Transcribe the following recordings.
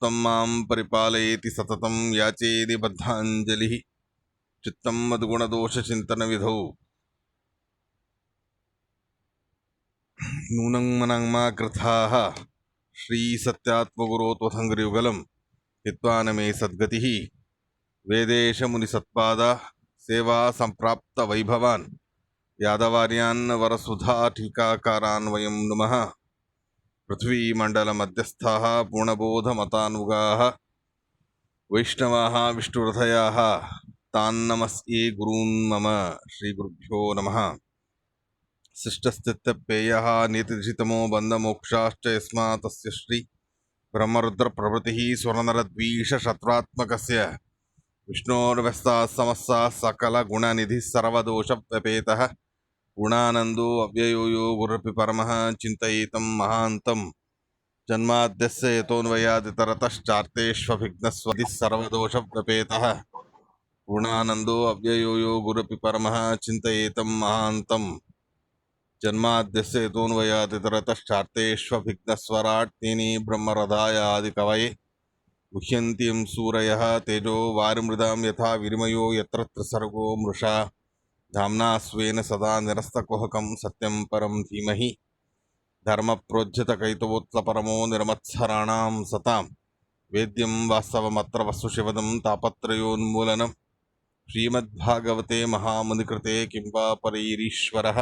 त्वं मां परिपालयेति सततं याचे निबद्धाञ्जलिः चित्तं मद्गुणदोषचिन्तनविधौ नूनं मनं मा कृथाः श्रीसत्यात्मगुरो त्वथङ्घ्रियुगलं हित्वा न मे सद्गतिः वेदेशमुनिसत्पादा सेवा सम्प्राप्तवैभवान् यादवार्यान् वरसुधा टीकाकारान् वयं नुमः पृथ्वीमण्डलमध्यस्थाः पूर्णबोधमतानुगाः वैष्णवाः विष्णुहृदयाः तान्नमस्ये गुरून् मम श्रीगुरुभ्यो नमः। शिष्टस्थित्यप्ययः नीतिरिषितमो बन्धमोक्षाश्च यस्मात् तस्य श्री ब्रह्मरुद्रप्रभृतिः स्वरनरद्वीषशत्रुत्मकस्य विष्णोर्व्यस्ताः समस्ताः सकलगुणनिधिः सर्वदोषव्यपेतः गुणानन्दो अव्ययो यो गुरुरपि परमः चिन्तयेतं महान्तं जन्माद्यस्य यतोऽन्वयादितरतश्चार्तेष्वभिघ्नस्वधिः सर्वदोषव्यपेतः गुणानन्दो अव्ययो यो गुरुरपि परमः चिन्तयेतं महान्तं जन्माद्यस्य यतोऽन्वयादितरतश्चार्तेष्वभिघ्नस्वराट् तेने ब्रह्मरदाय आदिकवये मुह्यन्ति यं सूरयः तेजो वारिमृदां यथा विनिमयो यत्र त्रिसर्गो मृषा धाम्ना स्वेन सदा निरस्तकुहकं सत्यं परं धीमहि धर्मप्रोज्झितकैतवोत्तरपरमो निर्मत्सराणां सतां वेद्यं वास्तवमत्र वस्तुशिवदं तापत्रयोन्मूलनं श्रीमद्भागवते महामुनिकृते किं वा परैरीश्वरः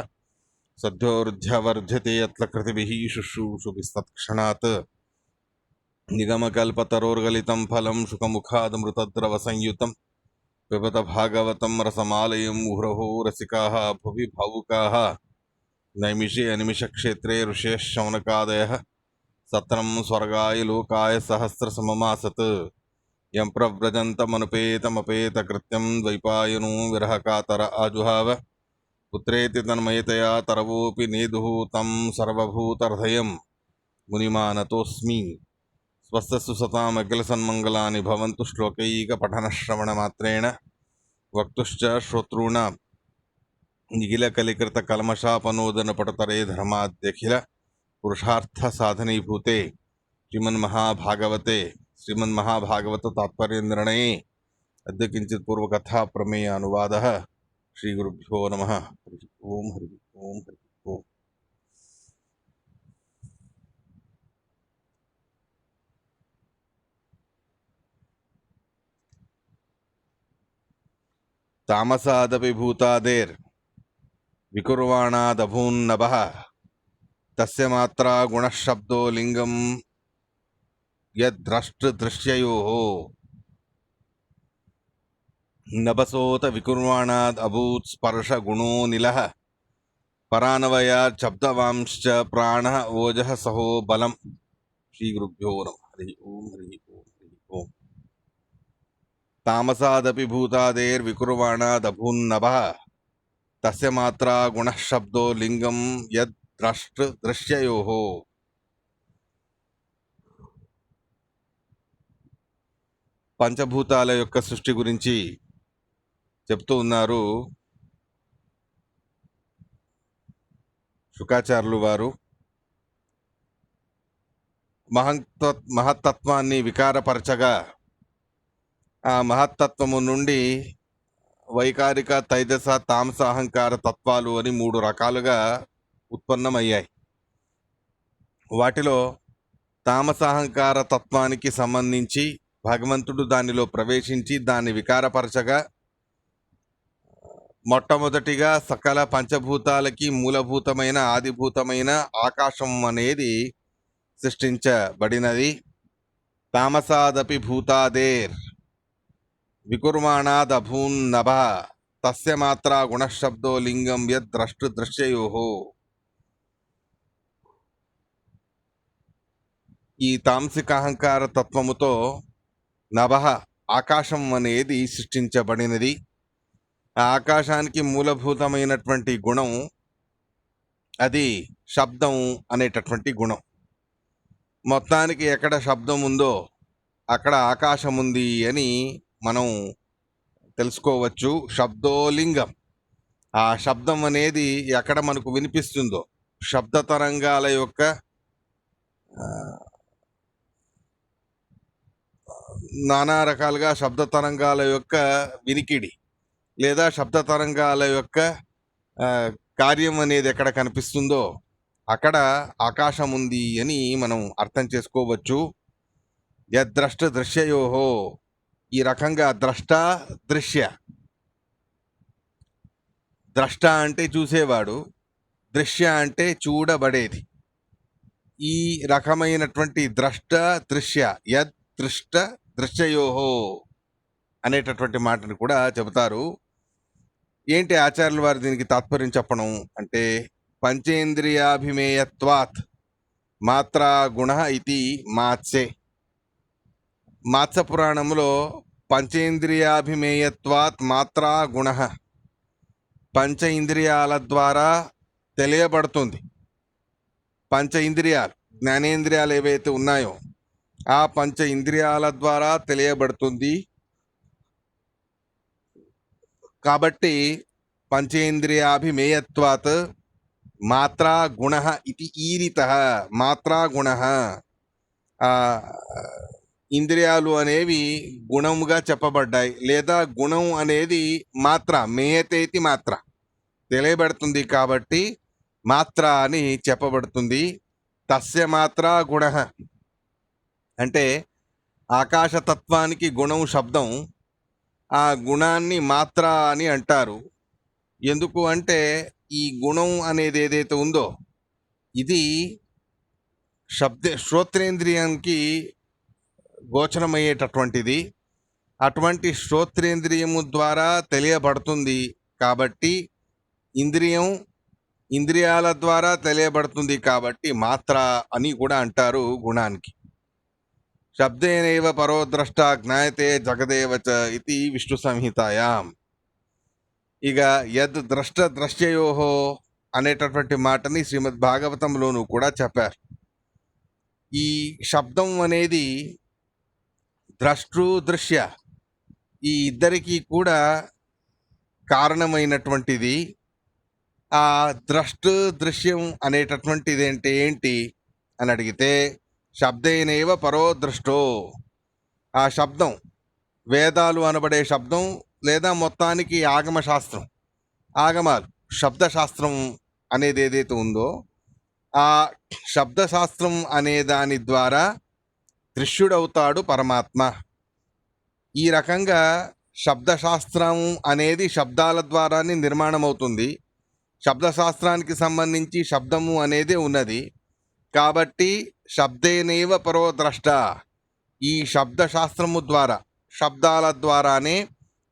सद्योर्ध्यवर्ध्यते यत्र कृतिभिः शुश्रूषुभिस्तत्क्षणात् निगमकल्पतरोर्गलितं फलं शुकमुखादमृतद्रवसंयुतं पिबत भागवतं रसमालयं मुहुरहो रसिकाः भुवि भावुकाः नैमिषे अनिमिषक्षेत्रे ऋषयः शौनकादयः सत्रं स्वर्गाय लोकाय सहस्रसममासत् यं प्रव्रजन्तमनुपेतमपेतकृत्यं द्वैपायनो विरहकातर आजुहाव पुत्रेति तन्मयतया तरवोऽपि नेदुः तं सर्वभूतहृदयं मुनिमानतोऽस्मि स्वस्तस्तु सताम् अखिलसन्मङ्गलानि भवन्तु श्लोकैकपठनश्रवणमात्रेण वक्तुश्च श्रोतॄणां निखिलकलिकृतकल्मषापनोदनपटुतरे धर्माद्यखिल पुरुषार्थसाधनीभूते श्रीमन्महाभागवत तात्पर्यनिर्णये अद्य किञ्चित् पूर्वकथा प्रमेय अनुवादः। श्रीगुरुभ्यो नमः। हरि ओम हरि ओम हरि ओम। तामसादपि भूतादेर् विकुर्वाणादभून्नभः तस्य मात्रा गुणशब्दो लिंगं यद्द्रष्टृदृश्ययोः नभसोत विकुर्वाणाद् अभूत् स्पर्श गुणो निलः परानवयात् शब्दवांश्च प्राणः ओजः सहो बलम्। श्रीगुरुभ्यो नमः। हरि ओम हरि ओम हरि ओम। तामसादपि भूतादेर्विकुर्वाणादभून्नभः तस्य मात्रा गुणशब्दो लिंगं यद्द्रष्टृदृश्ययोः। పంచభూతాల యొక్క సృష్టి గురించి చెప్తూ ఉన్నారు శుకాచార్యులు వారు. మహత్తత్వాన్ని వికారపరచగా ఆ మహత్తత్వము నుండి వైకారిక, తైజస, తామస, అహంకార తత్వాలు అని 3 రకాలుగా ఉత్పన్నమయ్యాయి. వాటిలో తామస అహంకార తత్వానికి సంబంధించి భగవంతుడు దానిలో ప్రవేశించి దాన్ని వికారపరచగా మొట్టమొదటిగా సకల పంచభూతాలకి మూలభూతమైన ఆదిభూతమైన ఆకాశం అనేది సృష్టించబడినది. తామసాదపి భూతాదేర్ వికుర్మాణాదభూన్నభ తస్య మాత్రా గుణశబ్దో లింగం యద్ ద్రష్టృదృశ్యయోః. ఈ తాంసిక అహంకార తత్వముతో నభః ఆకాశం అనేది సృష్టించబడినది. ఆ ఆకాశానికి మూలభూతమైనటువంటి గుణం అది శబ్దం అనేటటువంటి గుణం. మొత్తానికి ఎక్కడ శబ్దం ఉందో అక్కడ ఆకాశం ఉంది అని మనం తెలుసుకోవచ్చు. శబ్దోలింగం, ఆ శబ్దం అనేది ఎక్కడ మనకు వినిపిస్తుందో, శబ్ద తరంగాల యొక్క నానా రకాలుగా శబ్ద తరంగాల యొక్క వినికిడి లేదా శబ్ద తరంగాల యొక్క ఆ, కార్యం అనేది ఎక్కడ కనిపిస్తుందో అక్కడ ఆకాశం ఉంది అని మనం అర్థం చేసుకోవచ్చు. యద్ద్రష్ట దృశ్యయోహో, ఈ రకంగా ద్రష్ట దృశ్య, ద్రష్ట అంటే చూసేవాడు, దృశ్య అంటే చూడబడేది. ఈ రకమైనటువంటి ద్రష్ట దృశ్య, యద్ దృష్ట దృశ్యయోహో అనేటటువంటి మాటను కూడా చెబుతారు. ఏంటి ఆచార్యుల వారు దీనికి తాత్పర్యం చెప్పడం అంటే, పంచేంద్రియాభిమేయత్వాత్ మాత్రా గుణ ఇది మాత్సే. మాత్స పురాణంలో పంచేంద్రియాభిమేయత్వాత్ మాత్రా గుణ, పంచ ఇంద్రియాల ద్వారా తెలియబడుతుంది. పంచ ఇంద్రియాలు, జ్ఞానేంద్రియాలు ఏవైతే ఉన్నాయో ఆ పంచ ఇంద్రియాల ద్వారా తెలియబడుతుంది. కాబట్టి పంచేంద్రియాభిమేయత్వాత్ మాత్రా గుణ ఇది ఈరిత. మాత్రా గుణ, ఇంద్రియాలు అనేవి గుణముగా చెప్పబడ్డాయి, లేదా గుణం అనేది మాత్ర, మేయతేతి మాత్ర తెలియబడుతుంది కాబట్టి మాత్ర అని చెప్పబడుతుంది. తస్య మాత్ర గుణ అంటే ఆకాశతత్వానికి గుణం శబ్దం, ఆ గుణాన్ని మాత్ర అని అంటారు. ఎందుకు అంటే ఈ గుణం అనేది ఏదైతే ఉందో ఇది శ్రోత్రేంద్రియానికి గోచరమయ్యేటటువంటిది. అటువంటి శ్రోత్రేంద్రియము ద్వారా తెలియబడుతుంది కాబట్టి ఇంద్రియాల ద్వారా తెలియబడుతుంది కాబట్టి మాత్ర అని కూడా అంటారు గుణానికి. శబ్దేనైవ పరో ద్రష్ట జ్ఞాయతే జగదేవచ ఇది విష్ణు సంహితాయాం. ఇక యద్ ద్రష్ట ద్రశ్యయోహో అనేటటువంటి మాటని శ్రీమద్ భాగవతంలోనూ కూడా చెప్పారు. ఈ శబ్దం అనేది ద్రష్టృ దృశ్య ఈ ఇద్దరికీ కూడా కారణమైనటువంటిది. ఆ ద్రష్టు దృశ్యం అనేటటువంటిది అంటే ఏంటి అని అడిగితే, శబ్దేనైవ పరో దృష్టో, ఆ శబ్దం వేదాలు అనబడే శబ్దం లేదా మొత్తానికి ఆగమశాస్త్రం, ఆగమాలు, శబ్దశాస్త్రం అనేది ఏదైతే ఉందో ఆ శబ్దశాస్త్రం అనే దాని ద్వారా దృశ్యుడవుతాడు పరమాత్మ. ఈ రకంగా శబ్దశాస్త్రం అనేది శబ్దాల ద్వారానే నిర్మాణం అవుతుంది. శబ్దశాస్త్రానికి సంబంధించి శబ్దము అనేది ఉన్నది కాబట్టి శబ్దేనైవ పరో ద్రష్ట, ఈ శబ్దశాస్త్రము ద్వారా, శబ్దాల ద్వారానే,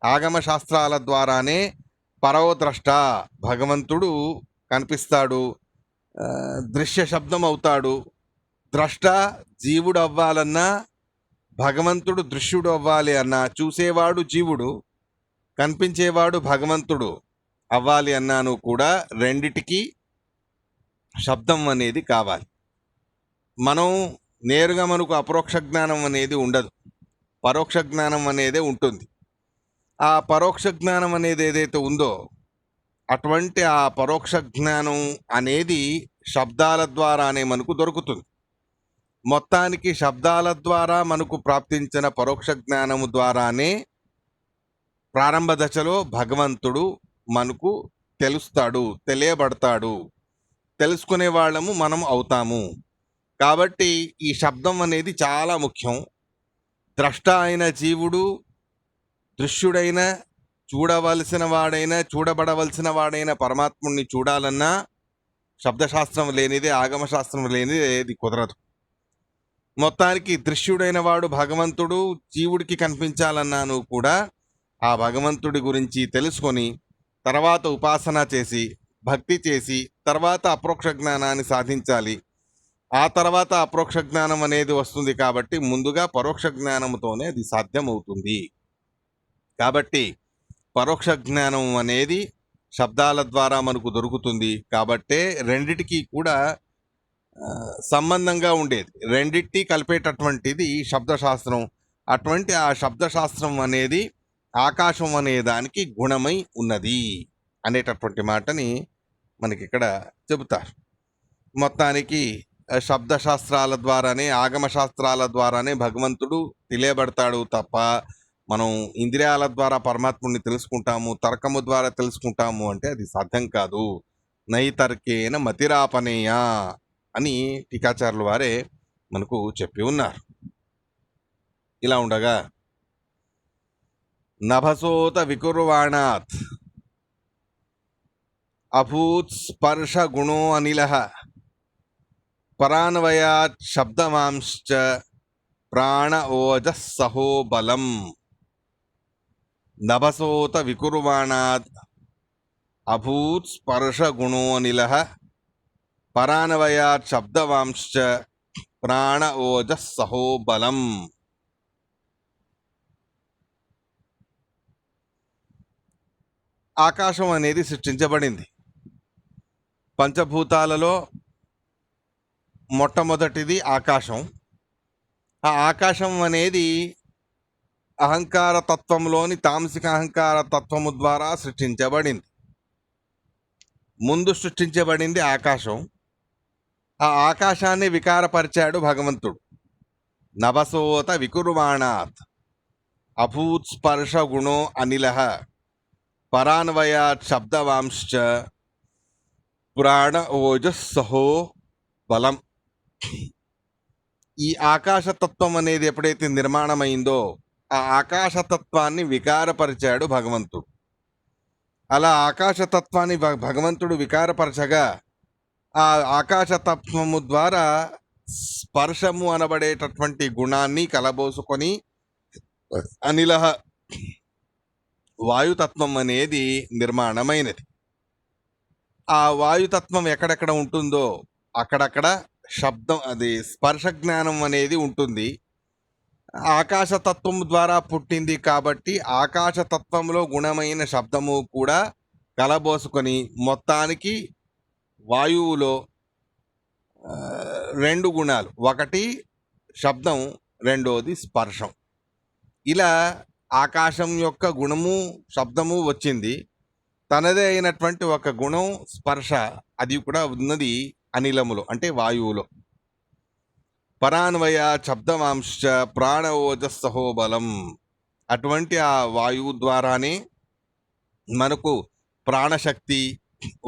ఆగమశాస్త్రాల ద్వారానే పరో ద్రష్ట భగవంతుడు కనిపిస్తాడు, దృశ్య శబ్దం అవుతాడు. ద్రష్ట జీవుడు అవ్వాలన్నా, భగవంతుడు దృశ్యుడు అవ్వాలి అన్నా, చూసేవాడు జీవుడు, కనిపించేవాడు భగవంతుడు అవ్వాలి అన్నాను కూడా రెండిటికి శబ్దం అనేది కావాలి. మనం నేరుగా మనకు అపరోక్ష జ్ఞానం అనేది ఉండదు, పరోక్ష జ్ఞానం అనేదే ఉంటుంది. ఆ పరోక్ష జ్ఞానం అనేది ఏదైతే ఉందో అటువంటి ఆ పరోక్ష జ్ఞానం అనేది శబ్దాల ద్వారానే మనకు దొరుకుతుంది. మొత్తానికి శబ్దాల ద్వారా మనకు ప్రాప్తించిన పరోక్ష జ్ఞానము ద్వారానే ప్రారంభ దశలో భగవంతుడు మనకు తెలుస్తాడు, తెలియబడతాడు, తెలుసుకునే వాళ్ళము మనం అవుతాము. కాబట్టి ఈ శబ్దం అనేది చాలా ముఖ్యం. ద్రష్ట అయిన జీవుడు, దృశ్యుడైన, చూడవలసిన వాడైన, చూడబడవలసిన వాడైన పరమాత్ముడిని చూడాలన్నా శబ్దశాస్త్రం లేనిదే, ఆగమశాస్త్రం లేనిదే ఇది కుదరదు. మొత్తానికి దృశ్యుడైన వాడు భగవంతుడు, జీవుడికి కనిపించాలన్నాను కూడా ఆ భగవంతుడి గురించి తెలుసుకొని తర్వాత ఉపాసన చేసి, భక్తి చేసి, తర్వాత అపరోక్ష జ్ఞానాన్ని సాధించాలి. ఆ తర్వాత అపరోక్ష జ్ఞానం అనేది వస్తుంది కాబట్టి ముందుగా పరోక్ష జ్ఞానంతోనే అది సాధ్యమవుతుంది. కాబట్టి పరోక్ష జ్ఞానం అనేది శబ్దాల ద్వారా మనకు దొరుకుతుంది. కాబట్టే రెండిటికి కూడా సంబంధంగా ఉండేది, రెండిటి కలిపేటటువంటిది శబ్దశాస్త్రం. అటువంటి ఆ శబ్దశాస్త్రం అనేది ఆకాశం అనే దానికి గుణమై ఉన్నది అనేటటువంటి మాటని మనకి ఇక్కడ చెబుతారు. మొత్తానికి శబ్దశాస్త్రాల ద్వారానే, ఆగమ శాస్త్రాల ద్వారానే భగవంతుడు తెలియబడతాడు తప్ప మనం ఇంద్రియాల ద్వారా పరమాత్ముడిని తెలుసుకుంటాము, తర్కము ద్వారా తెలుసుకుంటాము అంటే అది సాధ్యం కాదు. నైతర్కేన మతిరాపనేయ అని టీకాచార్యుల వారే మనకు చెప్పి ఉన్నారు. ఇలా ఉండగా నభసోత వికుర్వాణాత్ అభూత్ స్పర్శ గుణో అనిలః పరాన్వయాత్ శబ్దమాంశ్చ ప్రాణ ఓజస్సహో బలం. నభసోత వికుర్వాణాత్ అభూత్ స్పర్శ గుణోనిలః పరాన్వయాత్ శబ్దవాంశ్చ ప్రాణ ఓజస్సహో బలం. ఆకాశం అనేది సృష్టించబడింది. పంచభూతాలలో మొట్టమొదటిది ఆకాశం. ఆ ఆకాశం అనేది అహంకార తత్వంలోని తామసిక అహంకార తత్వము ద్వారా సృష్టించబడింది. ముందు సృష్టించబడింది ఆకాశం. ఆ ఆకాశాన్ని వికారపరిచాడు భగవంతుడు. నభసోత వికుర్వాణాత్ అభూత్ స్పర్శ గుణో అనిలః పరాన్వయాత్ శబ్దవాంశ్చ ప్రాణ ఓజస్సహో బలం. ఈ ఆకాశతత్వం అనేది ఎప్పుడైతే నిర్మాణమైందో ఆ ఆకాశతత్వాన్ని వికారపరిచాడు భగవంతుడు. అలా ఆకాశతత్వాన్ని భగవంతుడు వికారపరచగా ఆ ఆకాశతత్వము ద్వారా స్పర్శము అనబడేటటువంటి గుణాన్ని కలబోసుకొని అనిలః వాయుతత్వం అనేది నిర్మాణమైనది. ఆ వాయుతత్వం ఎక్కడెక్కడ ఉంటుందో అక్కడక్కడ శబ్దం, అది స్పర్శ జ్ఞానం అనేది ఉంటుంది. ఆకాశతత్వం ద్వారా పుట్టింది కాబట్టి ఆకాశతత్వంలో గుణమైన శబ్దము కూడా కలబోసుకొని మొత్తానికి వాయువులో రెండు గుణాలు, ఒకటి శబ్దం, రెండోది స్పర్శం. ఇలా ఆకాశం యొక్క గుణము శబ్దము వచ్చింది. తనదే అయినటువంటి ఒక గుణం స్పర్శ, అది కూడా ఉన్నది అనిలములో అంటే వాయువులో. పరాన్వయ శబ్దమాంశ ప్రాణ ఓజస్సహో బలం. అటువంటి ఆ వాయువు ద్వారానే మనకు ప్రాణశక్తి,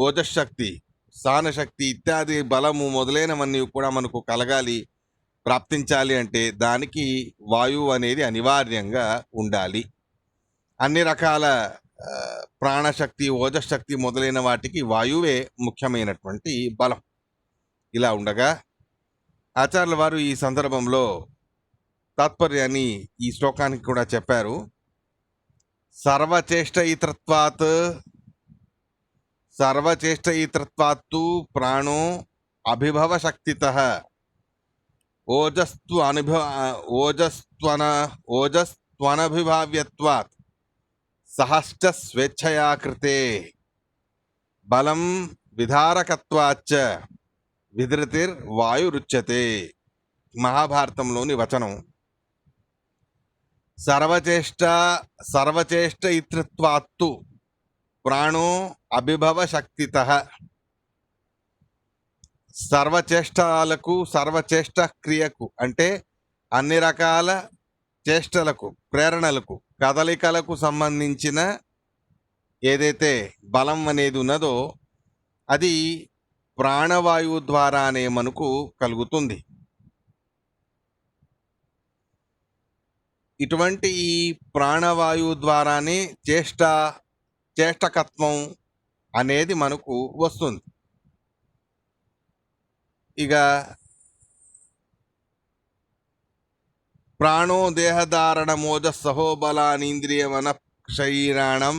ఓజశక్తి, సానశక్తి ఇత్యాది బలము మొదలైనవన్నీ కూడా మనకు కలగాలి, ప్రాప్తించాలి అంటే దానికి వాయువు అనేది అనివార్యంగా ఉండాలి. అన్ని రకాల ప్రాణశక్తి, ఓజశక్తి మొదలైన వాటికి వాయువే ముఖ్యమైనటువంటి బలం. ఇలా ఉండగా ఆచార్యుల వారు ఈ సందర్భంలో తాత్పర్యాన్ని ఈ శ్లోకానికి కూడా చెప్పారు. సర్వచేష్టయితృత్వాత్తు ప్రాణో అభిభవ శక్తితః ఓజస్త్వనభిభావ్యత్వాత్ సహశ్చ స్వేచ్ఛయా కృతే బలం విధారకత్వాచ్చ విధృతిర్వాయురుచ్యతే. మహాభారతంలోని వచనం. సర్వచేష్ట ఇతృత్వాత్తు ప్రాణో అభిభవ శక్తితః. సర్వచేష్టాలకు, సర్వచేష్ట క్రియకు అంటే అన్ని రకాల చేష్టలకు, ప్రేరణలకు, కదలికలకు సంబంధించిన ఏదైతే బలం అనేది ఉన్నదో అది ప్రాణవాయువు ద్వారానే మనకు కలుగుతుంది. ఇటువంటి ఈ ప్రాణవాయువు ద్వారానే చేష్టకత్వం అనేది మనకు వస్తుంది. ఇక ప్రాణో దేహధారణ మోజస్సహో బలానీంద్రియమన శరీరాణం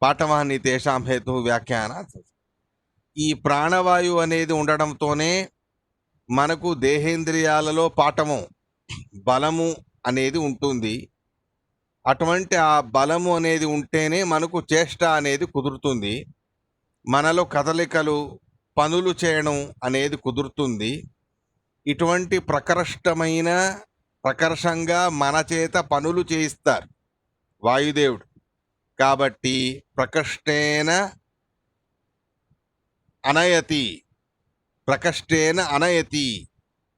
పాఠవాన్ని తేషాం హేతు వ్యాఖ్యాన. ఈ ప్రాణవాయువు అనేది ఉండడంతోనే మనకు దేహేంద్రియాలలో పాఠము, బలము అనేది ఉంటుంది. అటువంటి ఆ బలము అనేది ఉంటేనే మనకు చేష్ట అనేది కుదురుతుంది. మనలో కదలికలు, పనులు చేయడం అనేది కుదురుతుంది. ఇటువంటి ప్రకర్షంగా మన చేత పనులు చేయిస్తారు వాయుదేవుడు. కాబట్టి ప్రకష్టేన అనయతి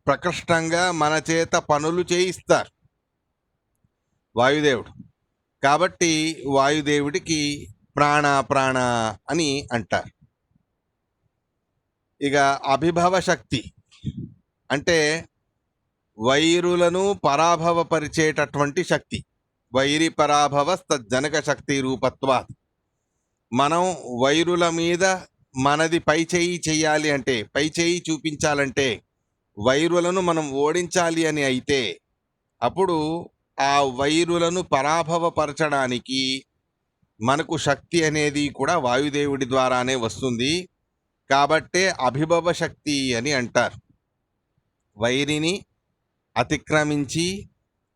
ప్రకృష్టంగా మన చేత పనులు చేయిస్తారు వాయుదేవుడు. కాబట్టి వాయుదేవుడికి ప్రాణ ప్రాణ అని అంటారు. ఇక అభిభవ శక్తి అంటే వైరులను పరాభవపరిచేటటువంటి శక్తి. వైరి పరాభవ తజ్జనక శక్తి రూపత్వాత్. మనం వైరుల మీద మనది పై చేయి చెయ్యాలి అంటే, పై చేయి చూపించాలంటే, వైరులను మనం ఓడించాలి అని అయితే అప్పుడు ఆ వైరులను పరాభవపరచడానికి మనకు శక్తి అనేది కూడా వాయుదేవుడి ద్వారానే వస్తుంది. కాబట్టే అభిభవ శక్తి అని అంటారు. వైరిని అతిక్రమించి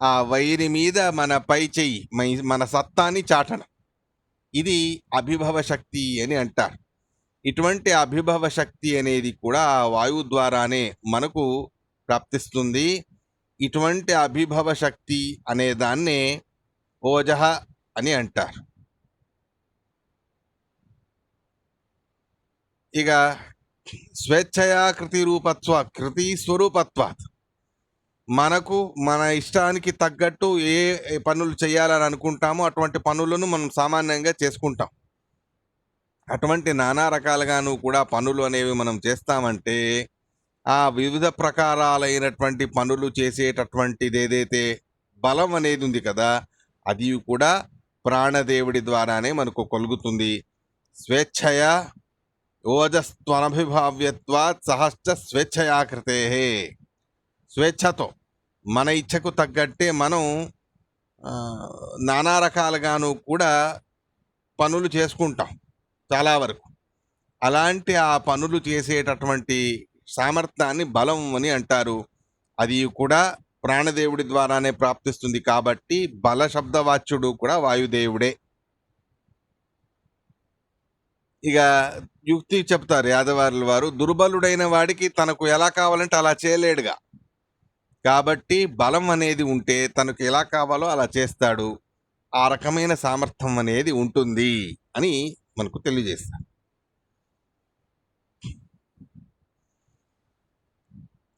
ఆ వైరి మీద మన పై చెయ్యి, మన సత్తాని చాటడం, ఇది అభిభవ శక్తి అని అంటారు. ఇటువంటి అభిభవ శక్తి అనేది కూడా వాయువు ద్వారానే మనకు ప్రాప్తిస్తుంది. ఇటువంటి అభిభవ శక్తి అనే దాన్నే ఓజః అని అంటారు. ఇక స్వేచ్ఛయా కృతి రూపత్వ, కృతి స్వరూపత్వాత్. మనకు మన ఇష్టానికి తగ్గట్టు ఏ పనులు చేయాలని అనుకుంటామో అటువంటి పనులను మనం సామాన్యంగా చేసుకుంటాం. అటువంటి నానా రకాలుగాను కూడా పనులు అనేవి మనం చేస్తామంటే ఆ వివిధ ప్రకారాలైనటువంటి పనులు చేసేటటువంటిది ఏదైతే బలం అనేది ఉంది కదా, అది కూడా ప్రాణదేవుడి ద్వారానే మనకు కలుగుతుంది. స్వేచ్ఛయ ఓజస్త్వనభిభావ్యత్వాత్ సహశ్చ స్వేచ్ఛయా కృతే. స్వేచ్ఛతో మన ఇచ్ఛకు తగ్గట్టే మనం నానా రకాలుగాను కూడా పనులు చేసుకుంటాం చాలా వరకు. అలాంటి ఆ పనులు చేసేటటువంటి సామర్థ్యాన్ని బలం అని అంటారు. అది కూడా ప్రాణదేవుడి ద్వారానే ప్రాప్తిస్తుంది. కాబట్టి బల శబ్దవాచ్యుడు కూడా వాయుదేవుడే. ఇక యుక్తి చెప్తారు యాదవారుల వారు, దుర్బలుడైన వాడికి తనకు ఎలా కావాలంటే అలా చేయలేడుగా. కాబట్టి బలం అనేది ఉంటే తనకు ఎలా కావాలో అలా చేస్తాడు. ఆ రకమైన సామర్థ్యం అనేది ఉంటుంది అని మనకు తెలియజేస్తారు.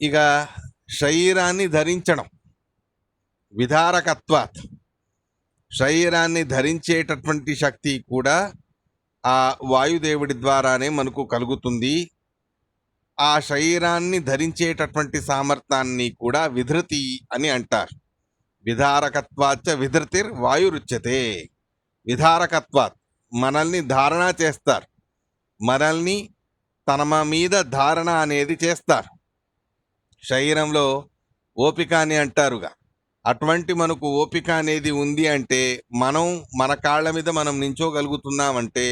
ఇక శరీరాన్ని ధరించడం, విధారకత్వాత్. శరీరాన్ని ధరించేటటువంటి శక్తి కూడా ఆ వాయుదేవుడి ద్వారానే మనకు కలుగుతుంది. ఆ శరీరాన్ని ధరించేటటువంటి సామర్థ్యాన్ని కూడా విధృతి అని అంటారు. విధారకత్వాచ్చ విధృతిర్ వాయురుచ్యతే. విధారకత్వాత్ మనల్ని ధారణ చేస్తారు, మనల్ని తన మీద ధారణ అనేది చేస్తారు. శరీరంలో ఓపిక అని అంటారుగా, అటువంటి మనకు ఓపిక అనేది ఉంది అంటే, మనం మన కాళ్ళ మీద మనం నించోగలుగుతున్నామంటే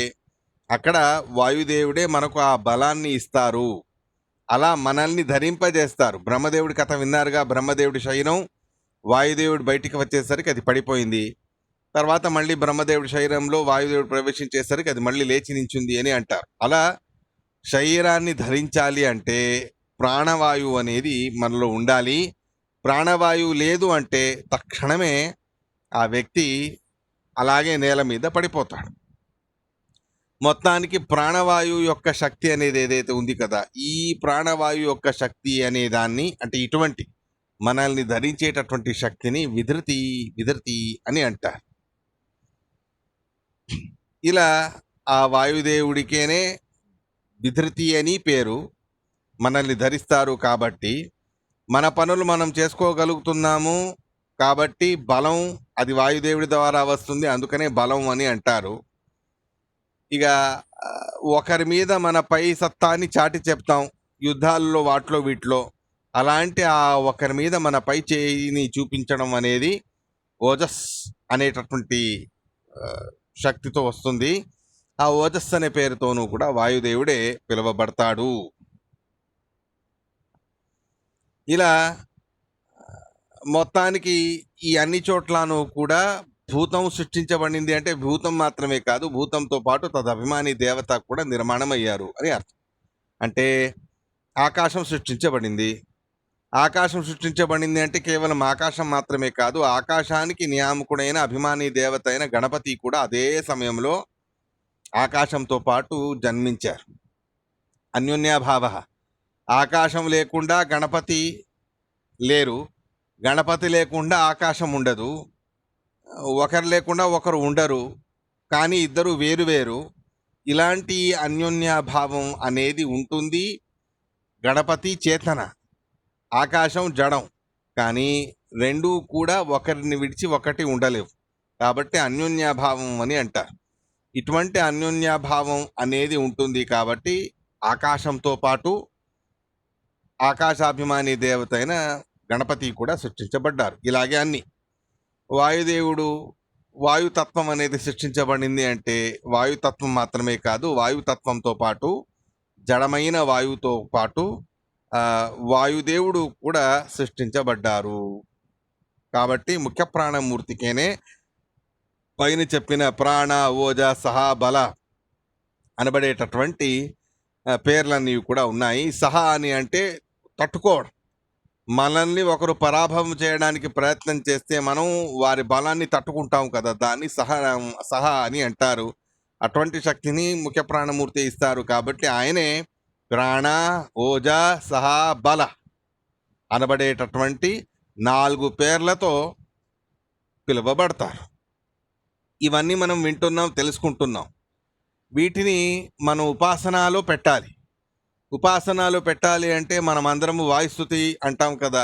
అక్కడ వాయుదేవుడే మనకు ఆ బలాన్ని ఇస్తారు. అలా మనల్ని ధరింపజేస్తారు. బ్రహ్మదేవుడి కథ విన్నారుగా, బ్రహ్మదేవుడి శరీరం వాయుదేవుడు బయటికి వచ్చేసరికి అది పడిపోయింది. తర్వాత మళ్ళీ బ్రహ్మదేవుడి శరీరంలో వాయుదేవుడు ప్రవేశించేసరికి అది మళ్ళీ లేచి నించుంది అని అంటారు. అలా శరీరాన్ని ధరించాలి అంటే ప్రాణవాయువు అనేది మనలో ఉండాలి. ప్రాణవాయువు లేదు అంటే తక్షణమే ఆ వ్యక్తి అలాగే నేల మీద పడిపోతాడు. మొత్తానికి ప్రాణవాయువు యొక్క శక్తి అనేది ఏదైతే ఉంది కదా, ఈ ప్రాణవాయువు యొక్క శక్తి అనే దాన్ని, అంటే ఇటువంటి మనల్ని ధరించేటటువంటి శక్తిని విధృతి అని అంటారు. ఇలా ఆ వాయుదేవుడికేనే విధృతి అని పేరు. మనల్ని ధరిస్తారు కాబట్టి మన పనులు మనం చేసుకోగలుగుతున్నాము. కాబట్టి బలం అది వాయుదేవుడి ద్వారా వస్తుంది, అందుకనే బలం అని అంటారు. ఇక ఒకరి మీద మన పై సత్తాన్ని చాటి చెప్తాం యుద్ధాల్లో, వాటిలో వీటిలో. అలాంటి ఆ ఒకరి మీద మన పై చేయిని చూపించడం అనేది ఓజస్ అనేటటువంటి శక్తితో వస్తుంది. ఆ ఓజస్ అనే పేరుతోనూ కూడా వాయుదేవుడే పిలువబడతాడు. ఇలా మొత్తానికి ఈ అన్ని చోట్లను కూడా భూతం సృష్టించబడింది అంటే భూతం మాత్రమే కాదు, భూతంతో పాటు తదభిమాని దేవత కూడా నిర్మాణం అయ్యారు అని అర్థం. అంటే ఆకాశం సృష్టించబడింది. ఆకాశం సృష్టించబడింది అంటే కేవలం ఆకాశం మాత్రమే కాదు, ఆకాశానికి నియామకుడైన అభిమాని దేవత అయిన గణపతి కూడా అదే సమయంలో ఆకాశంతో పాటు జన్మించారు. అన్యోన్యాభావ. ఆకాశం లేకుండా గణపతి లేరు. గణపతి లేకుండా ఆకాశం ఉండదు. ఒకరు లేకుండా ఒకరు ఉండరు. కానీ ఇద్దరు వేరు వేరు. ఇలాంటి అన్యోన్యాభావం అనేది ఉంటుంది. గణపతి చేతన, ఆకాశం జడం. కానీ రెండూ కూడా ఒకరిని విడిచి ఒకటి ఉండలేవు. కాబట్టి అన్యోన్యాభావం అని అంటారు. ఇటువంటి అన్యోన్యాభావం అనేది ఉంటుంది కాబట్టి ఆకాశంతో పాటు ఆకాశాభిమాని దేవత అయిన గణపతి కూడా సృష్టించబడ్డారు. ఇలాగే అన్ని వాయుదేవుడు వాయుతత్వం అనేది సృష్టించబడింది అంటే వాయుతత్వం మాత్రమే కాదు, వాయుతత్వంతో పాటు జడమైన వాయువుతో పాటు వాయుదేవుడు కూడా సృష్టించబడ్డారు. కాబట్టి ముఖ్య ప్రాణమూర్తికేనే పైన చెప్పిన ప్రాణ, ఓజ, సహా, బల అనబడేటటువంటి పేర్లన్నీ కూడా ఉన్నాయి. సహా అని అంటే తట్టుకోవడం. మనల్ని ఒకరు పరాభవం చేయడానికి ప్రయత్నం చేస్తే మనం వారి బలాన్ని తట్టుకుంటాం కదా, దాన్ని సహా అని అంటారు. అటువంటి శక్తిని ముఖ్య ప్రాణమూర్తి ఇస్తారు. కాబట్టి ఆయనే ప్రాణ, ఓజ, సహా, బల అనబడేటటువంటి 4 పేర్లతో పిలువబడతారు. ఇవన్నీ మనం వింటున్నాం, తెలుసుకుంటున్నాం. వీటిని మనం ఉపాసనలో పెట్టాలి. ఉపాసనలో పెట్టాలి అంటే మనం అందరము వాయుస్తుతి అంటాం కదా.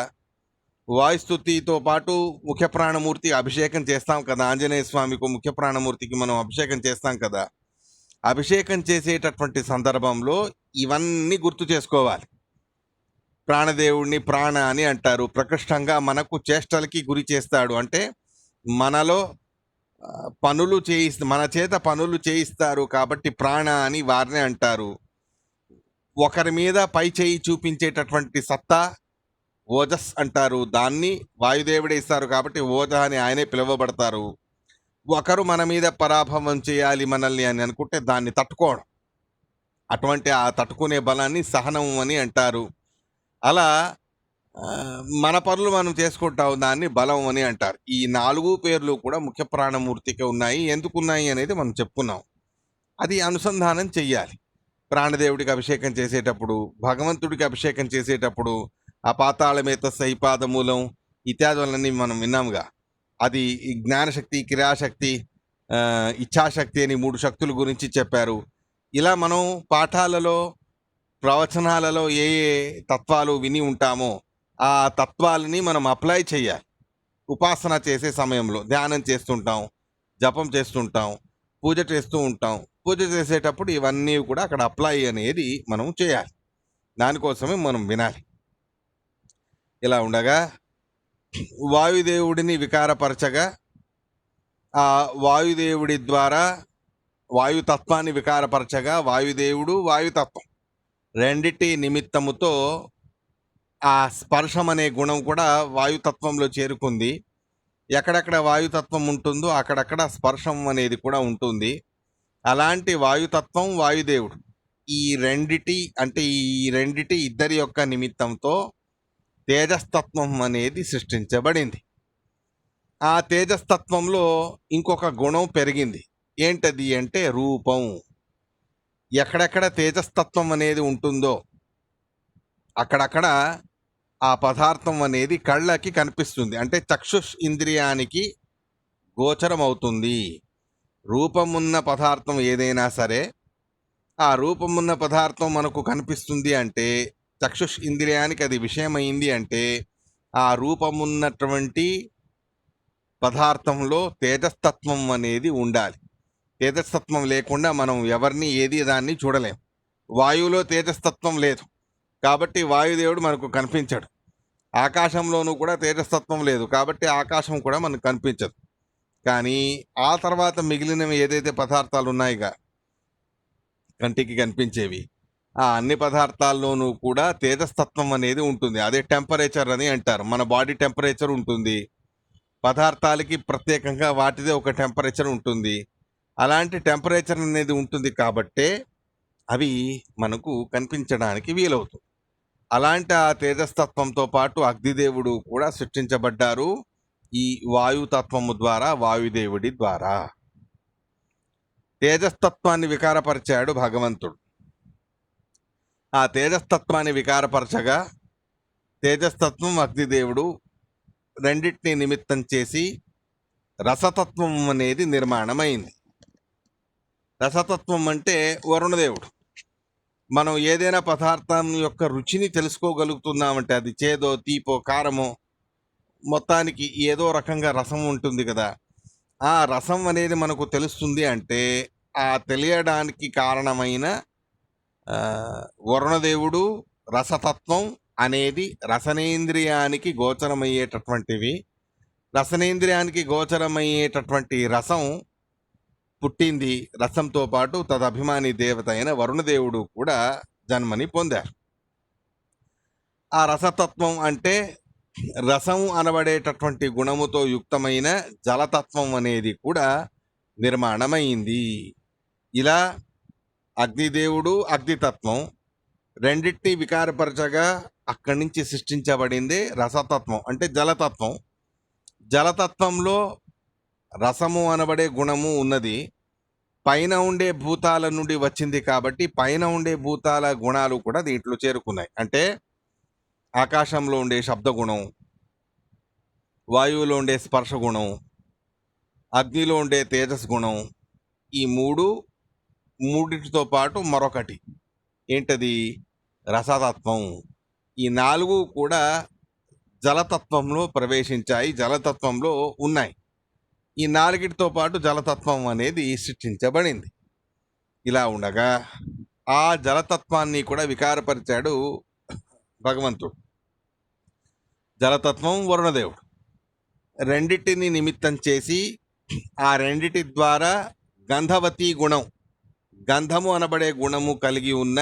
వాయుస్తుతితో పాటు ముఖ్య ప్రాణమూర్తి అభిషేకం చేస్తాం కదా. ఆంజనేయ స్వామికి ముఖ్య ప్రాణమూర్తికి మనం అభిషేకం చేస్తాం కదా. అభిషేకం చేసేటటువంటి సందర్భంలో ఇవన్నీ గుర్తు చేసుకోవాలి. ప్రాణదేవుడిని ప్రాణ అని అంటారు. ప్రకృష్టంగా మనకు చేష్టలకి గురి చేస్తాడు. అంటే మనలో మన చేత పనులు చేయిస్తారు కాబట్టి ప్రాణ అని వారిని అంటారు. ఒకరి మీద పై చేయి చూపించేటటువంటి సత్తా ఓజస్ అంటారు. దాన్ని వాయుదేవుడే ఇస్తారు కాబట్టి ఓజ అని ఆయనే పిలువబడతారు. ఒకరు మన మీద పరాభవం చేయాలి మనల్ని అని అనుకుంటే దాన్ని తట్టుకోవడం, అటువంటి ఆ తట్టుకునే బలాన్ని సహనం అని అంటారు. అలా మన పనులు మనం చేసుకుంటాం, దాన్ని బలం అని అంటారు. ఈ 4 పేర్లు కూడా ముఖ్య ప్రాణమూర్తికి ఉన్నాయి. ఎందుకున్నాయి అనేది మనం చెప్పుకున్నాం. అది అనుసంధానం చెయ్యాలి. ప్రాణదేవుడికి అభిషేకం చేసేటప్పుడు, భగవంతుడికి అభిషేకం చేసేటప్పుడు ఆ పాతాళమేత సైపాదమూలం ఇత్యాదులన్నీ మనం విన్నాముగా. అది జ్ఞానశక్తి, క్రియాశక్తి, ఇచ్ఛాశక్తి అని 3 శక్తుల గురించి చెప్పారు. ఇలా మనం పాఠాలలో, ప్రవచనాలలో ఏ ఏ తత్వాలు విని ఉంటామో ఆ తత్వాలని మనం అప్లై చేయాలి. ఉపాసన చేసే సమయంలో ధ్యానం చేస్తుంటాం, జపం చేస్తుంటాం, పూజ చేస్తూ ఉంటాం. పూజ చేసేటప్పుడు ఇవన్నీ కూడా అక్కడ అప్లై అనేది మనం చేయాలి. దానికోసమే మనం వినాలి. ఇలా ఉండగా వాయుదేవుడిని వికారపరచగా ఆ వాయుదేవుడి ద్వారా వాయుతత్వాన్ని వికారపరచగా వాయుదేవుడు, వాయుతత్వం రెండిటి నిమిత్తముతో ఆ స్పర్శం అనే గుణం కూడా వాయుతత్వంలో చేరుకుంది. ఎక్కడెక్కడ వాయుతత్వం ఉంటుందో అక్కడక్కడ స్పర్శం అనేది కూడా ఉంటుంది. అలాంటి వాయుతత్వం, వాయుదేవుడు ఈ రెండిటి ఇద్దరి యొక్క నిమిత్తంతో తేజస్తత్వం అనేది సృష్టించబడింది. ఆ తేజస్తత్వంలో ఇంకొక గుణం పెరిగింది. ఏంటది అంటే రూపం. ఎక్కడెక్కడ తేజస్తత్వం అనేది ఉంటుందో అక్కడక్కడ ఆ పదార్థం అనేది కళ్ళకి కనిపిస్తుంది. అంటే చక్షుష్ ఇంద్రియానికి గోచరం అవుతుంది. రూపమున్న పదార్థం ఏదైనా సరే ఆ రూపమున్న పదార్థం మనకు కనిపిస్తుంది అంటే, చక్షుష్ ఇంద్రియానికి అది విషయమైంది అంటే ఆ రూపమున్నటువంటి పదార్థంలో తేజస్తత్వం అనేది ఉండాలి. తేజస్తత్వం లేకుండా మనం ఎవరిని దాన్ని చూడలేం. వాయువులో తేజస్తత్వం లేదు కాబట్టి వాయుదేవుడు మనకు కనిపించడు. ఆకాశంలోనూ కూడా తేజస్తత్వం లేదు కాబట్టి ఆకాశం కూడా మనకు కనిపించదు. కానీ ఆ తర్వాత మిగిలినవి ఏదైతే పదార్థాలు ఉన్నాయిగా కంటికి కనిపించేవి, ఆ అన్ని పదార్థాల్లోనూ కూడా తేజస్తత్వం అనేది ఉంటుంది. అదే టెంపరేచర్ అని అంటారు. మన బాడీ టెంపరేచర్ ఉంటుంది. పదార్థాలకి ప్రత్యేకంగా వాటిదే ఒక టెంపరేచర్ ఉంటుంది. అలాంటి టెంపరేచర్ అనేది ఉంటుంది కాబట్టే అవి మనకు కనిపించడానికి వీలవుతుంది. అలాంటి ఆ తేజస్తత్వంతో పాటు అగ్నిదేవుడు కూడా సృష్టించబడ్డారు ఈ వాయుతత్వము ద్వారా, వాయుదేవుడి ద్వారా. తేజస్తత్వాన్ని వికారపరిచాడు భగవంతుడు. ఆ తేజస్తత్వాన్ని వికారపరచగా తేజస్తత్వం అగ్నిదేవుడు రెండింటిని నిమిత్తం చేసి రసతత్వం అనేది నిర్మాణమైంది. రసతత్వం అంటే వరుణదేవుడు. మనం ఏదైనా పదార్థం యొక్క రుచిని తెలుసుకోగలుగుతున్నామంటే అది చేదో తీపో కారమో మొత్తానికి ఏదో రకంగా రసం ఉంటుంది కదా. ఆ రసం అనేది మనకు తెలుస్తుంది అంటే ఆ తెలియడానికి కారణమైన వరుణదేవుడు రసతత్వం అనేది రసనేంద్రియానికి గోచరమయ్యేటటువంటివి. రసనేంద్రియానికి గోచరమయ్యేటటువంటి రసం పుట్టింది. రసంతో పాటు తదభిమాని దేవత అయిన వరుణదేవుడు కూడా జన్మని పొందారు. ఆ రసతత్వం అంటే రసం అనబడేటటువంటి గుణముతో యుక్తమైన జలతత్వం అనేది కూడా నిర్మాణమైంది. ఇలా అగ్నిదేవుడు అగ్నితత్వం రెండింటినీ వికారపరచగా అక్కడి నుంచి సృష్టించబడింది రసతత్వం అంటే జలతత్వం. జలతత్వంలో రసము అనబడే గుణము ఉన్నది. పైన ఉండే భూతాల నుండి వచ్చింది కాబట్టి పైన ఉండే భూతాల గుణాలు కూడా దీంట్లో చేరుకున్నాయి. అంటే ఆకాశంలో ఉండే శబ్దగుణం, వాయువులో ఉండే స్పర్శ గుణం, అగ్నిలో ఉండే తేజస్ గుణం, ఈ మూడిటితో పాటు మరొకటి ఏంటది రసతత్వం. ఈ 4 కూడా జలతత్వంలో ప్రవేశించాయి, జలతత్వంలో ఉన్నాయి. ఈ 4తో పాటు జలతత్వం అనేది సృష్టించబడింది. ఇలా ఉండగా ఆ జలతత్వాన్ని కూడా వికారపరిచాడు భగవంతుడు. జలతత్వం వరుణదేవుడు రెండిటిని నిమిత్తం చేసి ఆ రెండిటి ద్వారా గంధవతి గుణం, గంధము అనబడే గుణము కలిగి ఉన్న